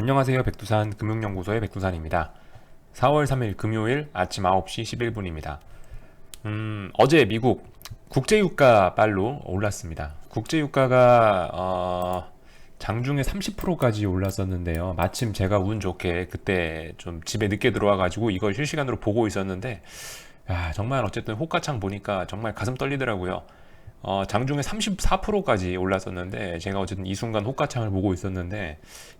안녕하세요. 백두산 금융연구소의 백두산입니다. 4월 3일 금요일 아침 9시 11분입니다. 어제 미국 국제유가 빨로 올랐습니다. 국제유가가 장중에 30%까지 올랐었는데요. 마침 제가 운 좋게 그때 좀 집에 늦게 들어와가지고 이걸 실시간으로 보고 있었는데, 야, 정말 어쨌든 호가창 보니까 정말 가슴 떨리더라고요. 장중에 34%까지 올랐었는데 제가 어쨌든 이 순간 호가창을 보고 있었는데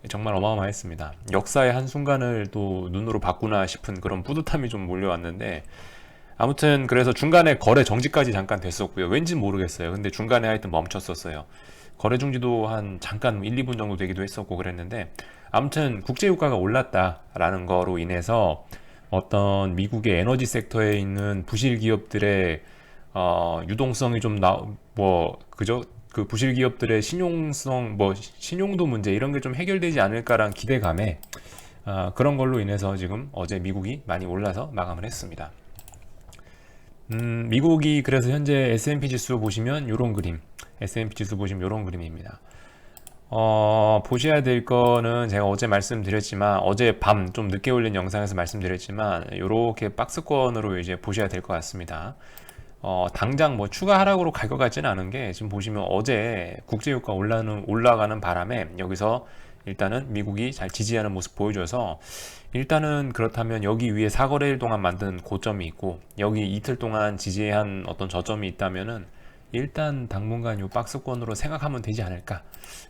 정말 어마어마했습니다. 역사의 한 순간을 또 눈으로 봤구나 싶은 그런 뿌듯함이 좀 몰려왔는데, 아무튼 그래서 중간에 거래 정지까지 잠깐 됐었고요. 왠지 모르겠어요. 근데 중간에 하여튼 멈췄었어요. 거래 중지도 한 잠깐 1, 2분 정도 되기도 했었고 그랬는데, 아무튼 국제유가가 올랐다라는 거로 인해서 어떤 미국의 에너지 섹터에 있는 부실 기업들의 유동성이 좀 그죠? 그 부실 기업들의 신용성, 신용도 문제 이런 게 좀 해결되지 않을까란 기대감에 그런 걸로 인해서 지금 어제 미국이 많이 올라서 마감을 했습니다. 미국이 그래서 현재 S&P 지수 보시면 요런 그림, S&P 지수 보시면 요런 그림입니다. 보셔야 될 거는 제가 어제 말씀드렸지만, 어제 밤 좀 늦게 올린 영상에서 말씀드렸지만, 요렇게 박스권으로 이제 보셔야 될 것 같습니다. 당장 뭐 추가 하락으로 갈 것 같지는 않은 게, 지금 보시면 어제 국제유가 올라가는 바람에 여기서 일단은 미국이 잘 지지하는 모습 보여줘서, 일단은 그렇다면 여기 위에 4거래일 동안 만든 고점이 있고 여기 이틀 동안 지지한 어떤 저점이 있다면은 일단 당분간 요 박스권으로 생각하면 되지 않을까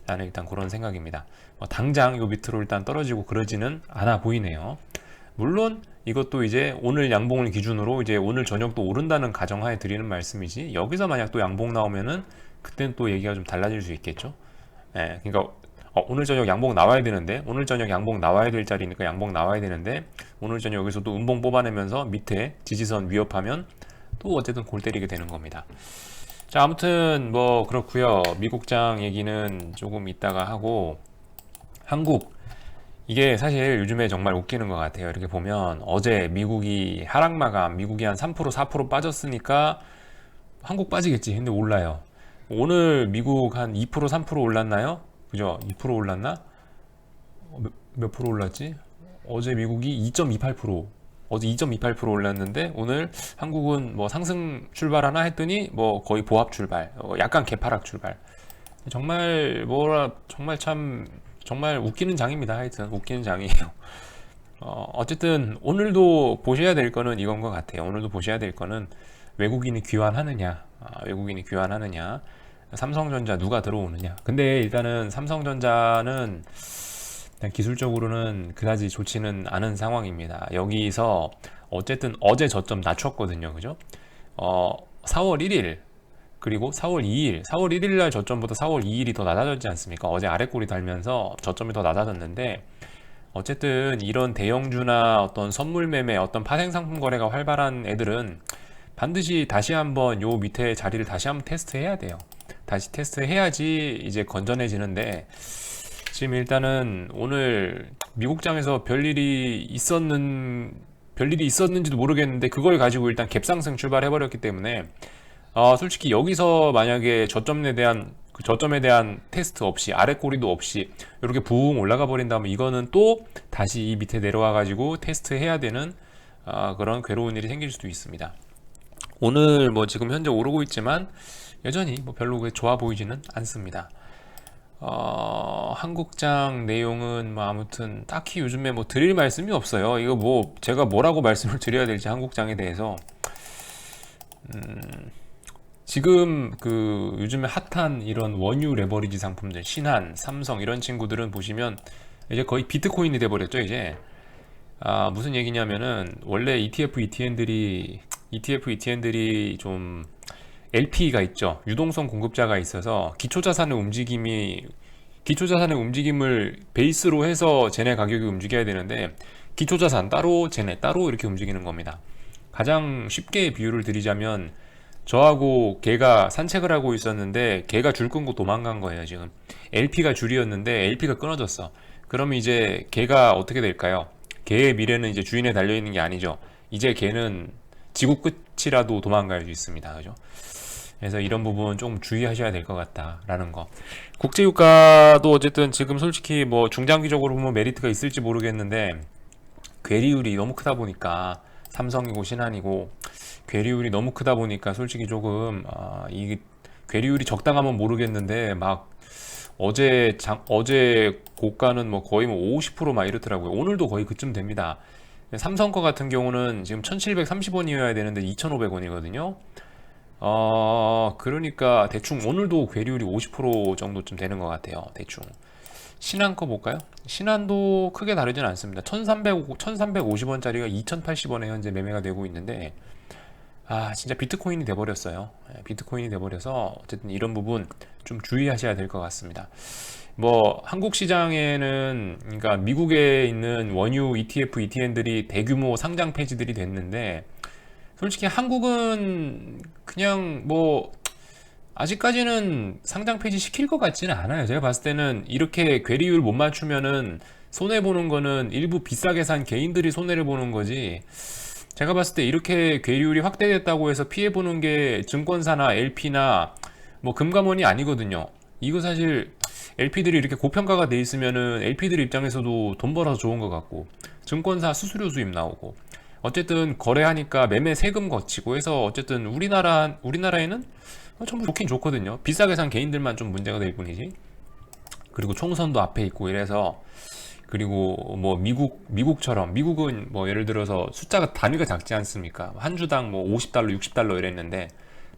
라는 일단 그런 생각입니다. 당장 요 밑으로 일단 떨어지고 그러지는 않아 보이네요. 물론 이것도 이제 오늘 양봉을 기준으로 이제 오늘 저녁도 오른다는 가정하에 드리는 말씀이지, 여기서 만약 또 양봉 나오면은 그땐 또 얘기가 좀 달라질 수 있겠죠. 예, 그러니까 오늘 저녁 양봉 나와야 되는데, 오늘 저녁 양봉 나와야 될 자리니까 양봉 나와야 되는데, 오늘 저녁 여기서 또 음봉 뽑아내면서 밑에 지지선 위협하면 또 어쨌든 골 때리게 되는 겁니다. 자, 아무튼 뭐 그렇고요. 미국장 얘기는 조금 이따가 하고, 한국, 이게 사실 요즘에 정말 웃기는 것 같아요. 이렇게 보면 어제 미국이 하락 마감, 미국이 한 3% 4% 빠졌으니까 한국 빠지겠지 근데 올라요. 오늘 미국 한 2% 3% 올랐나요? 그죠? 2% 올랐나? 몇 프로 올랐지? 어제 미국이 2.28%, 어제 2.28% 올랐는데 오늘 한국은 뭐 상승 출발하나 했더니 뭐 거의 보합 출발, 약간 개파락 출발. 정말 참 정말 웃기는 장입니다. 하여튼 웃기는 장이에요. 어쨌든 오늘도 보셔야 될 거는 이건 것 같아요. 오늘도 보셔야 될 거는 외국인이 귀환하느냐, 외국인이 귀환하느냐, 삼성전자 누가 들어오느냐. 근데 일단은 삼성전자는 일단 기술적으로는 그다지 좋지는 않은 상황입니다. 여기서 어쨌든 어제 저점 낮췄거든요. 그죠? 4월 1일 그리고 4월 2일, 4월 1일 날 저점보다 4월 2일이 더 낮아졌지 않습니까? 어제 아래꼬리 달면서 저점이 더 낮아졌는데, 어쨌든 이런 대형주나 어떤 선물 매매, 어떤 파생 상품 거래가 활발한 애들은 반드시 다시 한번 요 밑에 자리를 다시 한번 테스트해야 돼요. 다시 테스트해야지 이제 건전해지는데, 지금 일단은 오늘 미국장에서 별일이 있었는지도 모르겠는데 그걸 가지고 일단 갭상승 출발해버렸기 때문에, 솔직히 여기서 만약에 저점에 대한 테스트 없이, 아래 꼬리도 없이 이렇게 붕 올라가 버린다면 이거는 또 다시 이 밑에 내려와 가지고 테스트 해야 되는 그런 괴로운 일이 생길 수도 있습니다. 오늘 뭐 지금 현재 오르고 있지만 여전히 뭐 별로 그게 좋아 보이지는 않습니다. 한국장 내용은 뭐 아무튼 딱히 요즘에 뭐 드릴 말씀이 없어요. 이거 뭐 제가 뭐라고 말씀을 드려야 될지 한국장에 대해서. 지금 그 요즘에 핫한 이런 원유 레버리지 상품들, 신한, 삼성 이런 친구들은 보시면 이제 거의 비트코인이 돼버렸죠. 이제 무슨 얘기냐면은 원래 ETF, ETN들이 좀 LP가 있죠. 유동성 공급자가 있어서 기초자산의 움직임을 베이스로 해서 쟤네 가격이 움직여야 되는데, 기초자산 따로 쟤네 따로 이렇게 움직이는 겁니다. 가장 쉽게 비유를 드리자면, 저하고 걔가 산책을 하고 있었는데 걔가 줄 끊고 도망간 거예요. 지금 LP가 줄이었는데 LP가 끊어졌어. 그러면 이제 걔가 어떻게 될까요? 걔의 미래는 이제 주인에 달려 있는 게 아니죠. 이제 걔는 지구 끝이라도 도망갈 수 있습니다. 그죠? 그래서 이런 부분 좀 주의하셔야 될 것 같다라는 거. 국제유가도 어쨌든 지금 솔직히 뭐 중장기적으로 보면 메리트가 있을지 모르겠는데 괴리율이 너무 크다 보니까 삼성이고 신한이고 괴리율이 너무 크다 보니까 솔직히 조금 이 괴리율이 적당하면 모르겠는데 막 어제 고가는 뭐 거의 뭐 50%막 이렇더라고요. 오늘도 거의 그쯤 됩니다. 삼성 거 같은 경우는 지금 1730원이어야 되는데 2500원이거든요. 그러니까 대충 오늘도 괴리율이 50% 정도쯤 되는 것 같아요. 대충. 신한 거 볼까요? 신한도 크게 다르진 않습니다. 1350원짜리가 2080원에 현재 매매가 되고 있는데, 진짜 비트코인이 돼버렸어요. 비트코인이 돼버려서 어쨌든 이런 부분 좀 주의하셔야 될 것 같습니다. 뭐 한국 시장에는 그러니까 미국에 있는 원유 ETF, ETN들이 대규모 상장 폐지들이 됐는데 솔직히 한국은 그냥 뭐 아직까지는 상장 폐지 시킬 것 같지는 않아요. 제가 봤을 때는 이렇게 괴리율 못 맞추면은 손해 보는 거는 일부 비싸게 산 개인들이 손해를 보는 거지. 제가 봤을 때 이렇게 괴리율이 확대됐다고 해서 피해 보는 게 증권사나 LP나 뭐 금감원이 아니거든요. 이거 사실 LP들이 이렇게 고평가가 돼 있으면은 LP들 입장에서도 돈 벌어서 좋은 것 같고 증권사 수수료 수입 나오고 어쨌든 거래하니까 매매 세금 거치고 해서 어쨌든 우리나라에는 전부 좋긴 좋거든요. 비싸게 산 개인들만 좀 문제가 될 뿐이지. 그리고 총선도 앞에 있고 이래서 그리고 뭐 미국처럼 미국은 뭐 예를 들어서 숫자가 단위가 작지 않습니까? 한 주당 뭐 50달러, 60달러 이랬는데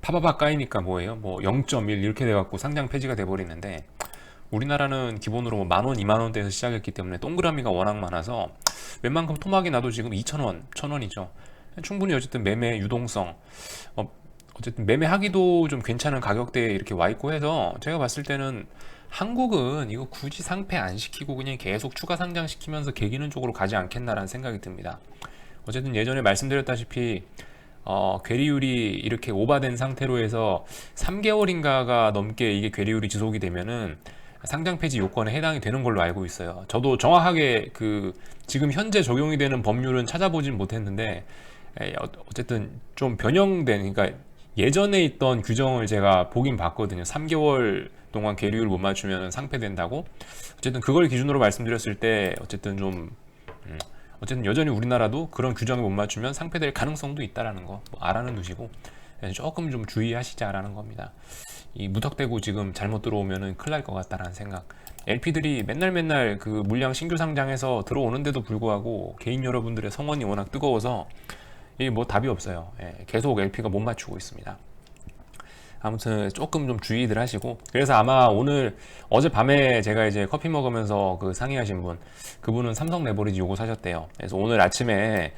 파바박 까이니까 뭐예요? 뭐 0.1 이렇게 돼갖고 상장 폐지가 돼버리는데 우리나라는 기본으로 뭐 만원, 2만원대에서 시작했기 때문에 동그라미가 워낙 많아서 웬만큼 토막이 나도 지금 2,000원, 1,000원이죠. 충분히 어쨌든 매매 유동성, 어쨌든 매매하기도 좀 괜찮은 가격대에 이렇게 와 있고 해서 제가 봤을 때는 한국은 이거 굳이 상폐 안 시키고 그냥 계속 추가 상장시키면서 개기는 쪽으로 가지 않겠나라는 생각이 듭니다. 어쨌든 예전에 말씀드렸다시피 괴리율이 이렇게 오바된 상태로 해서 3개월인가가 넘게 이게 괴리율이 지속이 되면은 상장 폐지 요건에 해당이 되는 걸로 알고 있어요. 저도 정확하게 그 지금 현재 적용이 되는 법률은 찾아보진 못했는데 어쨌든 좀 변형된 그러니까 예전에 있던 규정을 제가 보긴 봤거든요. 3개월 동안 괴리율 못 맞추면 상폐된다고. 어쨌든 그걸 기준으로 말씀드렸을 때 어쨌든 여전히 우리나라도 그런 규정에 못 맞추면 상폐될 가능성도 있다라는 거 알아는 두시고 조금 좀 주의하시자라는 겁니다. 이 무턱대고 지금 잘못 들어오면은 큰일 날 것 같다라는 생각. LP들이 맨날 그 물량 신규 상장해서 들어오는데도 불구하고 개인 여러분들의 성원이 워낙 뜨거워서 이 뭐 답이 없어요. 계속 LP가 못 맞추고 있습니다. 아무튼 조금 좀 주의들 하시고 그래서 아마 어젯밤에 제가 이제 커피 먹으면서 그 상의하신 그분은 삼성 레버리지 요거 사셨대요. 그래서 오늘 아침에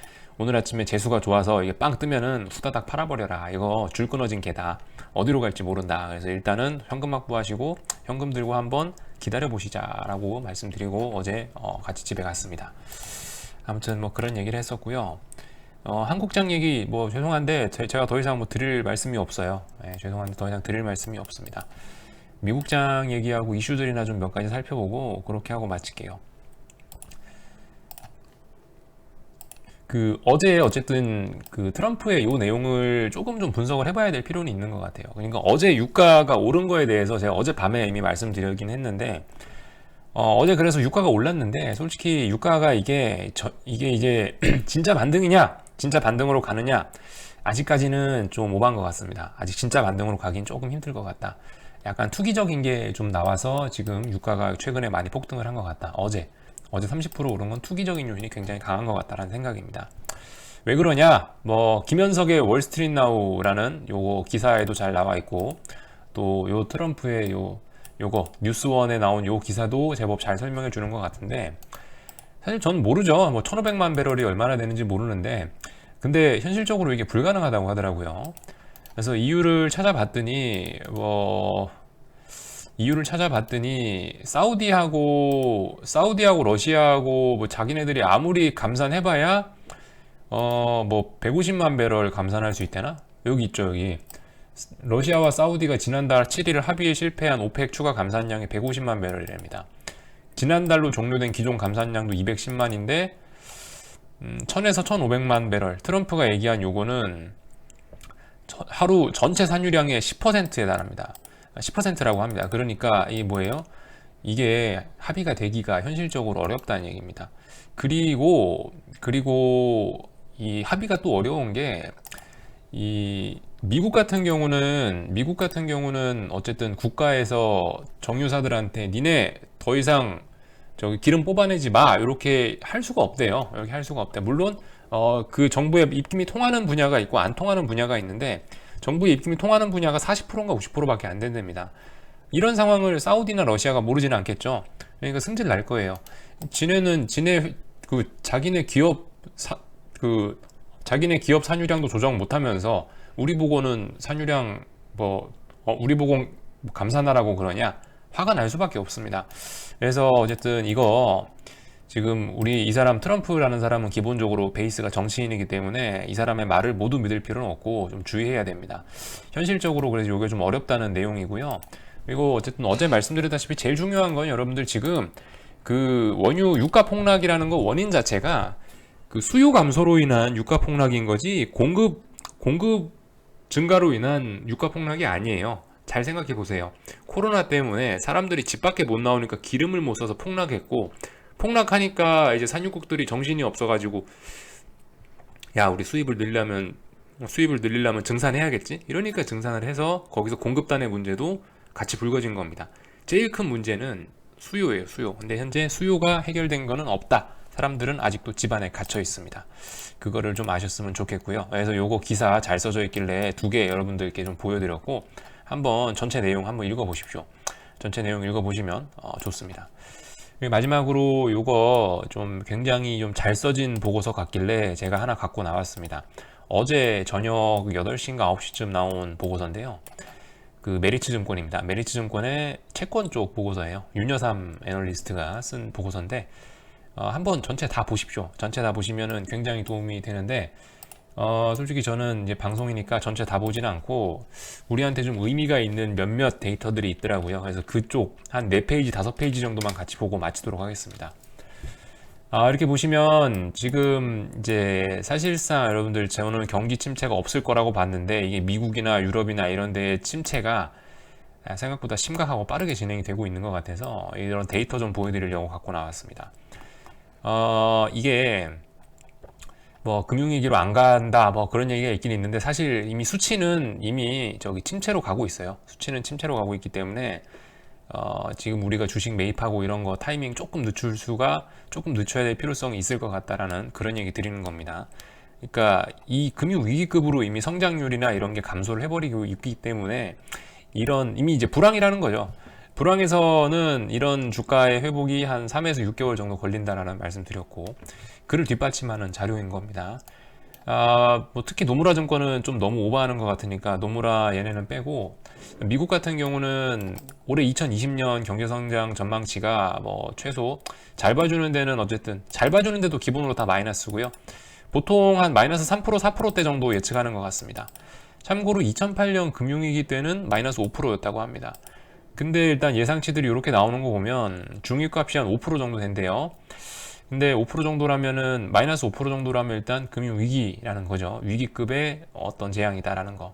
재수가 좋아서 이게 빵 뜨면은 후다닥 팔아버려라. 이거 줄 끊어진 개다. 어디로 갈지 모른다. 그래서 일단은 현금 확보하시고 현금 들고 한번 기다려 보시자라고 말씀드리고 어제 같이 집에 갔습니다. 아무튼 뭐 그런 얘기를 했었고요. 한국장 얘기 뭐 죄송한데 제가 더 이상 뭐 드릴 말씀이 없어요. 죄송한데 더 이상 드릴 말씀이 없습니다. 미국장 얘기하고 이슈들이나 좀 몇 가지 살펴보고 그렇게 하고 마칠게요. 어제 어쨌든 그 트럼프의 요 내용을 조금 좀 분석을 해봐야 될 필요는 있는 것 같아요. 그러니까 어제 유가가 오른 거에 대해서 제가 어젯밤에 이미 말씀드리긴 했는데 어제 그래서 유가가 올랐는데 솔직히 유가가 이게 이제 진짜 반등이냐 진짜 반등으로 가느냐 아직까지는 좀 오버한 것 같습니다. 아직 진짜 반등으로 가긴 조금 힘들 것 같다. 약간 투기적인 게 좀 나와서 지금 유가가 최근에 많이 폭등을 한 것 같다. 어제 30% 오른 건 투기적인 요인이 굉장히 강한 것 같다는 생각입니다. 왜 그러냐? 뭐 김현석의 월스트리트 나우라는 요거 기사에도 잘 나와 있고 또 요 트럼프의 요거 뉴스원에 나온 요 기사도 제법 잘 설명해 주는 것 같은데 사실 전 모르죠. 뭐 1500만 배럴이 얼마나 되는지 모르는데 근데 현실적으로 이게 불가능하다고 하더라고요. 그래서 이유를 찾아봤더니 사우디하고 러시아하고 뭐 자기네들이 아무리 감산해봐야 뭐 150만 배럴 감산할 수 있대나? 여기 있죠. 여기 러시아와 사우디가 지난달 7일 합의에 실패한 오펙 추가 감산량이 150만 배럴이랍니다. 지난달로 종료된 기존 감산량도 210만인데 1000에서 1500만 배럴 트럼프가 얘기한 요거는 하루 전체 산유량의 10%에 달합니다. 10%라고 합니다. 그러니까 이 뭐예요? 이게 합의가 되기가 현실적으로 어렵다는 얘기입니다. 그리고 이 합의가 또 어려운 게 이 미국 같은 경우는 어쨌든 국가에서 정유사들한테 니네 더 이상 저기 기름 뽑아내지 마 이렇게 할 수가 없대요. 이렇게 할 수가 없대. 물론 그 정부의 입김이 통하는 분야가 있고 안 통하는 분야가 있는데 정부의 입김이 통하는 분야가 40%인가 50%밖에 안 된답니다. 이런 상황을 사우디나 러시아가 모르지는 않겠죠. 그러니까 승질 날 거예요. 지네 자기네 기업 산유량도 조정 못하면서 우리 보고는 산유량 우리 보고 감산하라고 그러냐? 화가 날 수밖에 없습니다. 그래서 어쨌든 이거 지금 우리 이 사람 트럼프라는 사람은 기본적으로 베이스가 정치인이기 때문에 이 사람의 말을 모두 믿을 필요는 없고 좀 주의해야 됩니다. 현실적으로 그래서 이게 좀 어렵다는 내용이고요. 그리고 어쨌든 어제 말씀드렸다시피 제일 중요한 건 여러분들 지금 그 원유 유가 폭락이라는 거 원인 자체가 그 수요 감소로 인한 유가 폭락인 거지 공급 증가로 인한 유가 폭락이 아니에요. 잘 생각해 보세요. 코로나 때문에 사람들이 집 밖에 못 나오니까 기름을 못 써서 폭락했고 폭락하니까 이제 산유국들이 정신이 없어가지고 야 우리 수입을 늘리려면 증산해야겠지? 이러니까 증산을 해서 거기서 공급단의 문제도 같이 불거진 겁니다. 제일 큰 문제는 수요예요, 수요. 근데 현재 수요가 해결된 거는 없다. 사람들은 아직도 집안에 갇혀 있습니다. 그거를 좀 아셨으면 좋겠고요. 그래서 요거 기사 잘 써져 있길래 두 개 여러분들께 좀 보여드렸고 한번 전체 내용 한번 읽어보십시오. 전체 내용 읽어보시면 좋습니다. 그리고 마지막으로 요거 좀 굉장히 좀 잘 써진 보고서 같길래 제가 하나 갖고 나왔습니다. 어제 저녁 8시인가 9시쯤 나온 보고서인데요. 그 메리츠 증권입니다. 메리츠 증권의 채권 쪽 보고서예요. 윤여삼 애널리스트가 쓴 보고서인데 한번 전체 다 보십시오. 전체 다 보시면은 굉장히 도움이 되는데 솔직히 저는 이제 방송이니까 전체 다 보지는 않고 우리한테 좀 의미가 있는 몇몇 데이터들이 있더라고요. 그래서 그쪽 한 4페이지, 5페이지 정도만 같이 보고 마치도록 하겠습니다. 이렇게 보시면 지금 이제 사실상 여러분들 저는 경기 침체가 없을 거라고 봤는데 이게 미국이나 유럽이나 이런 데의 침체가 생각보다 심각하고 빠르게 진행이 되고 있는 것 같아서 이런 데이터 좀 보여드리려고 갖고 나왔습니다. 이게 뭐 금융위기로 안 간다 뭐 그런 얘기가 있긴 있는데 사실 이미 수치는 이미 저기 침체로 가고 있어요. 수치는 침체로 가고 있기 때문에 지금 우리가 주식 매입하고 이런 거 타이밍 조금 늦춰야 될 필요성이 있을 것 같다라는 그런 얘기 드리는 겁니다. 그러니까 이 금융위기급으로 이미 성장률이나 이런 게 감소를 해버리고 있기 때문에 이미 이제 불황이라는 거죠. 불황에서는 이런 주가의 회복이 한 3에서 6개월 정도 걸린다라는 말씀 드렸고 그를 뒷받침하는 자료인 겁니다. 뭐 특히 노무라 증권은 좀 너무 오버하는 것 같으니까 노무라 얘네는 빼고 미국 같은 경우는 올해 2020년 경제성장 전망치가 뭐 최소 잘 봐주는 데는 어쨌든 잘 봐주는 데도 기본으로 다 마이너스고요. 보통 한 마이너스 3% 4%대 정도 예측하는 것 같습니다. 참고로 2008년 금융위기 때는 마이너스 5%였다고 합니다. 근데 일단 예상치들이 이렇게 나오는 거 보면 중위값이 한 5% 정도 된대요. 근데 5% 정도라면은 마이너스 5% 정도라면 일단 금융위기라는 거죠. 위기급의 어떤 재앙이다라는 거.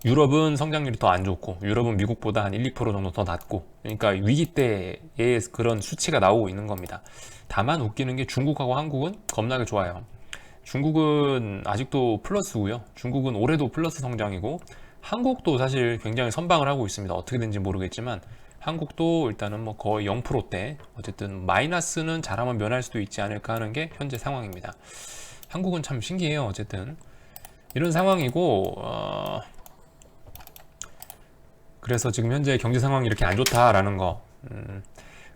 유럽은 성장률이 더 안 좋고 유럽은 미국보다 한 1, 2% 정도 더 낮고 그러니까 위기 때의 그런 수치가 나오고 있는 겁니다. 다만 웃기는 게 중국하고 한국은 겁나게 좋아요. 중국은 아직도 플러스고요. 중국은 올해도 플러스 성장이고 한국도 사실 굉장히 선방을 하고 있습니다. 어떻게 된지 모르겠지만 한국도 일단은 뭐 거의 0%대 어쨌든 마이너스는 잘하면 면할 수도 있지 않을까 하는 게 현재 상황입니다. 한국은 참 신기해요. 어쨌든 이런 상황이고 그래서 지금 현재 경제 상황이 이렇게 안 좋다라는 거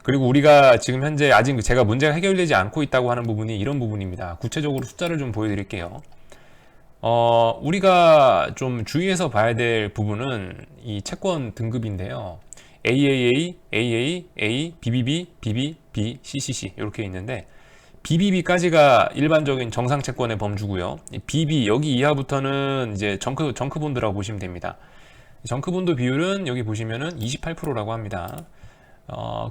그리고 우리가 지금 현재 아직 제가 문제가 해결되지 않고 있다고 하는 부분이 이런 부분입니다. 구체적으로 숫자를 좀 보여드릴게요. 우리가 좀 주의해서 봐야 될 부분은 이 채권 등급인데요. AAA, AA, A, BBB, BB, B, CCC 이렇게 있는데 BBB까지가 일반적인 정상 채권의 범주고요. BB 여기 이하부터는 이제 정크본드라고 보시면 됩니다. 정크본드 비율은 여기 보시면은 28%라고 합니다.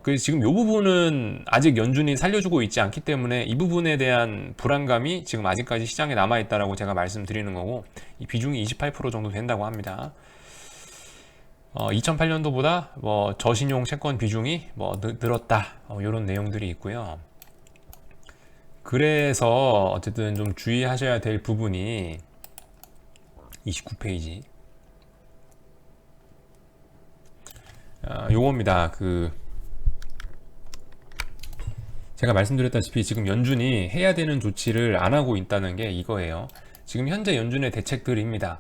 그 지금 요 부분은 아직 연준이 살려주고 있지 않기 때문에 이 부분에 대한 불안감이 지금 아직까지 시장에 남아있다라고 제가 말씀드리는 거고, 이 비중이 28% 정도 된다고 합니다. 2008년도보다 뭐 저신용 채권 비중이 뭐 늘었다, 이런 내용들이 있고요. 그래서 어쨌든 좀 주의하셔야 될 부분이 29페이지 요겁니다. 제가 말씀드렸다시피 지금 연준이 해야 되는 조치를 안 하고 있다는 게 이거예요. 지금 현재 연준의 대책들입니다.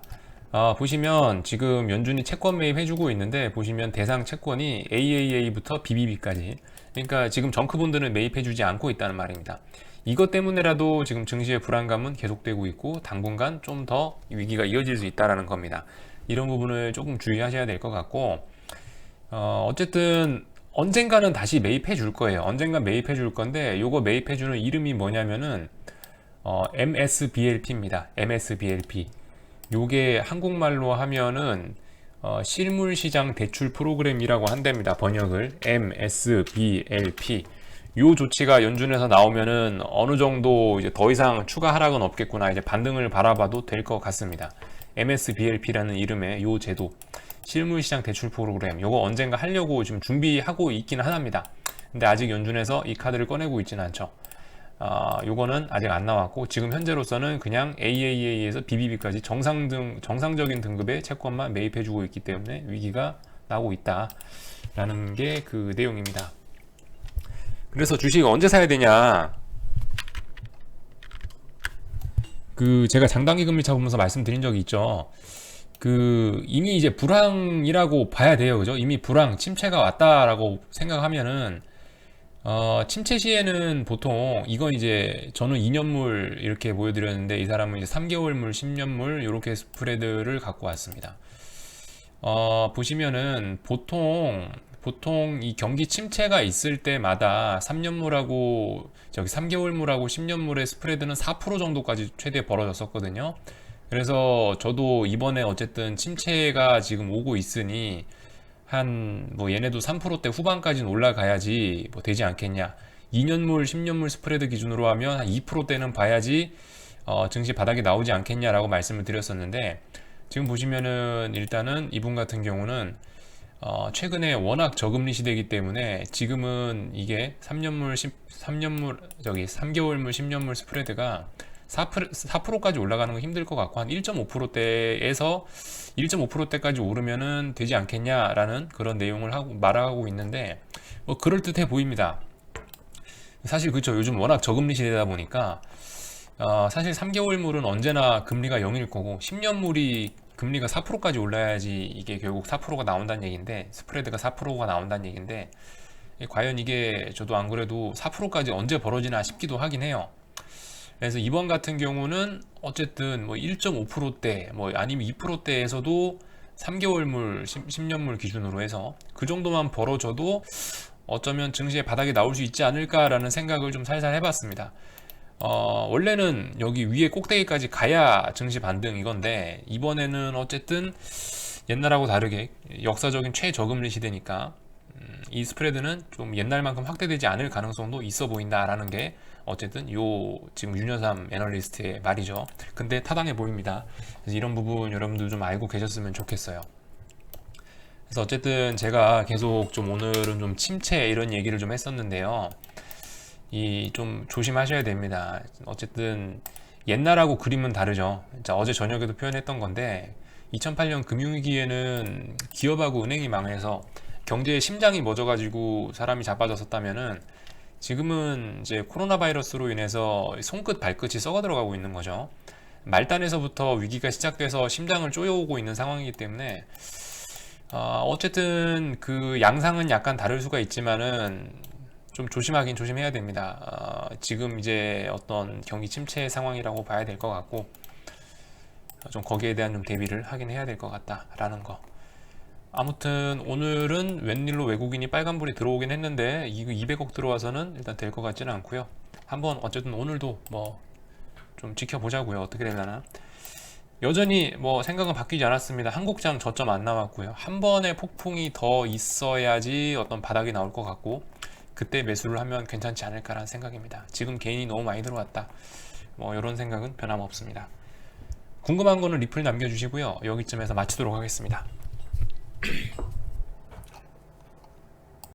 보시면 지금 연준이 채권 매입해주고 있는데, 보시면 대상 채권이 AAA부터 BBB까지, 그러니까 지금 정크본드는 매입해주지 않고 있다는 말입니다. 이것 때문에라도 지금 증시의 불안감은 계속되고 있고 당분간 좀 더 위기가 이어질 수 있다는 겁니다. 이런 부분을 조금 주의하셔야 될 것 같고, 어쨌든 언젠가는 다시 매입해 줄 거예요. 언젠가 매입해 줄 건데, 요거 매입해 주는 이름이 뭐냐면은 MSBLP입니다. MSBLP. 요게 한국말로 하면은 실물시장 대출 프로그램이라고 한답니다. 번역을 MSBLP. 요 조치가 연준에서 나오면은 어느 정도 이제 더 이상 추가 하락은 없겠구나, 이제 반등을 바라봐도 될 것 같습니다. MSBLP라는 이름의 요 제도, 실물시장 대출 프로그램, 요거 언젠가 하려고 지금 준비하고 있기는 합니다. 근데 아직 연준에서 이 카드를 꺼내고 있지는 않죠. 요거는 아직 안 나왔고, 지금 현재로서는 그냥 AAA에서 BBB까지 정상적인 등급의 채권만 매입해주고 있기 때문에 위기가 나고 있다라는 게 그 내용입니다. 그래서 주식 언제 사야 되냐, 제가 장단기 금리 차 보면서 말씀드린 적이 있죠. 이미 이제 불황이라고 봐야 돼요. 그죠? 이미 불황, 침체가 왔다라고 생각하면은, 침체 시에는 보통, 이건 이제 저는 2년물 이렇게 보여드렸는데, 이 사람은 이제 3개월물, 10년물, 이렇게 스프레드를 갖고 왔습니다. 보시면은 보통 이 경기 침체가 있을 때마다 3년물하고 3개월물하고 10년물의 스프레드는 4% 정도까지 최대 벌어졌었거든요. 그래서 저도 이번에 어쨌든 침체가 지금 오고 있으니 뭐 얘네도 3%대 후반까지는 올라가야지 뭐 되지 않겠냐. 2년물, 10년물 스프레드 기준으로 하면 한 2%대는 봐야지 증시 바닥이 나오지 않겠냐라고 말씀을 드렸었는데, 지금 보시면은 일단은 이분 같은 경우는 최근에 워낙 저금리 시대이기 때문에 지금은 이게 3개월물, 10년물 스프레드가 4%까지 올라가는 건 힘들 것 같고, 한 1.5%대에서 1.5%대까지 오르면은 되지 않겠냐라는 그런 내용을 말하고 있는데, 뭐 그럴듯해 보입니다. 사실 그렇죠. 요즘 워낙 저금리 시대다 보니까 사실 3개월물은 언제나 금리가 0일 거고, 10년물이 금리가 4%까지 올라야지 이게 결국 4%가 나온다는 얘기인데, 스프레드가 4%가 나온다는 얘기인데, 과연 이게 저도 안 그래도 4%까지 언제 벌어지나 싶기도 하긴 해요. 그래서 이번 같은 경우는 어쨌든 뭐 1.5%대 뭐 아니면 2%대에서도 3개월물, 10년물 기준으로 해서 그 정도만 벌어져도 어쩌면 증시의 바닥이 나올 수 있지 않을까라는 생각을 좀 살살 해봤습니다. 원래는 여기 위에 꼭대기까지 가야 증시 반등 이건데, 이번에는 어쨌든 옛날하고 다르게 역사적인 최저금리 시대니까 이 스프레드는 좀 옛날만큼 확대되지 않을 가능성도 있어 보인다라는 게 어쨌든 지금 윤여삼 애널리스트의 말이죠. 근데 타당해 보입니다. 그래서 이런 부분 여러분들 좀 알고 계셨으면 좋겠어요. 그래서 어쨌든 제가 계속 좀 오늘은 좀 침체 이런 얘기를 좀 했었는데요. 좀 조심하셔야 됩니다. 어쨌든 옛날하고 그림은 다르죠. 어제 저녁에도 표현했던 건데, 2008년 금융위기에는 기업하고 은행이 망해서 경제의 심장이 멎어가지고 사람이 자빠졌었다면은, 지금은 이제 코로나 바이러스로 인해서 손끝 발끝이 썩어 들어가고 있는 거죠. 말단에서부터 위기가 시작돼서 심장을 쪼여오고 있는 상황이기 때문에 어쨌든 그 양상은 약간 다를 수가 있지만은 좀 조심하긴 조심해야 됩니다. 지금 이제 어떤 경기 침체 상황이라고 봐야 될 것 같고, 좀 거기에 대한 좀 대비를 하긴 해야 될 것 같다라는 거. 아무튼 오늘은 웬일로 외국인이 빨간불이 들어오긴 했는데, 이거 200억 들어와서는 일단 될 것 같지는 않고요. 한번 어쨌든 오늘도 뭐 좀 지켜보자고요. 어떻게 되려나. 여전히 뭐 생각은 바뀌지 않았습니다. 한국장 저점 안 나왔고요. 한 번의 폭풍이 더 있어야지 어떤 바닥이 나올 것 같고 그때 매수를 하면 괜찮지 않을까라는 생각입니다. 지금 개인이 너무 많이 들어왔다. 뭐 이런 생각은 변함없습니다. 궁금한 거는 리플 남겨주시고요. 여기쯤에서 마치도록 하겠습니다.